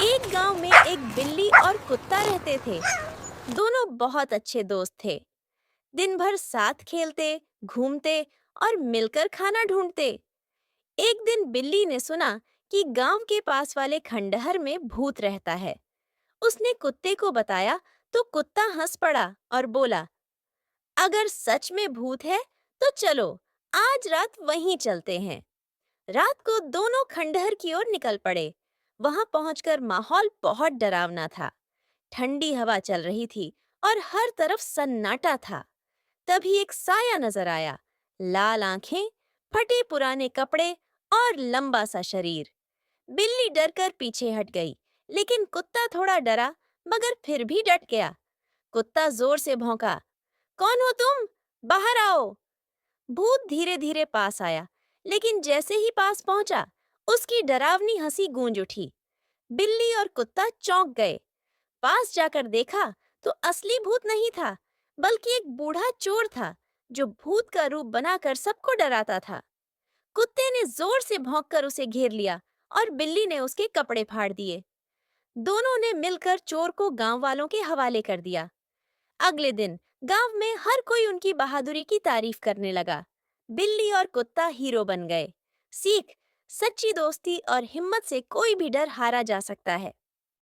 एक गांव में एक बिल्ली और कुत्ता रहते थे। दोनों बहुत अच्छे दोस्त थे। दिन भर साथ खेलते, घूमते और मिलकर खाना ढूंढते। एक दिन बिल्ली ने सुना कि गांव के पास वाले खंडहर में भूत रहता है। उसने कुत्ते को बताया तो कुत्ता हंस पड़ा और बोला, अगर सच में भूत है तो चलो, आज रात वहीं चलते हैं। रात को दोनों खंडहर की ओर निकल पड़े। वहां पहुंचकर माहौल बहुत डरावना था। ठंडी हवा चल रही थी और हर तरफ सन्नाटा था। तभी एक साया नजर आया। लाल आंखें, फटे पुराने कपड़े और लंबा सा शरीर। बिल्ली डरकर पीछे हट गई, लेकिन कुत्ता थोड़ा डरा, मगर फिर भी डट गया। कुत्ता जोर से भौंका, कौन हो तुम? बाहर आओ। भूत धीरे धीरे पास आया, लेकिन जैसे ही पास पहुंचा, उसकी डरावनी हंसी गूंज उठी। बिल्ली और कुत्ता चौंक गए। पास जाकर देखा तो असली भूत नहीं था, बल्कि एक बूढ़ा चोर था जो भूत का रूप बनाकर सबको डराता था। कुत्ते ने जोर से भौंककर उसे घेर लिया और बिल्ली ने उसके कपड़े फाड़ दिए। दोनों ने मिलकर चोर को गांव वालों के हवाले कर दिया। अगले दिन गांव में हर कोई उनकी बहादुरी की तारीफ करने लगा। बिल्ली और कुत्ता हीरो बन गए। सीख, सच्ची दोस्ती और हिम्मत से कोई भी डर हारा जा सकता है।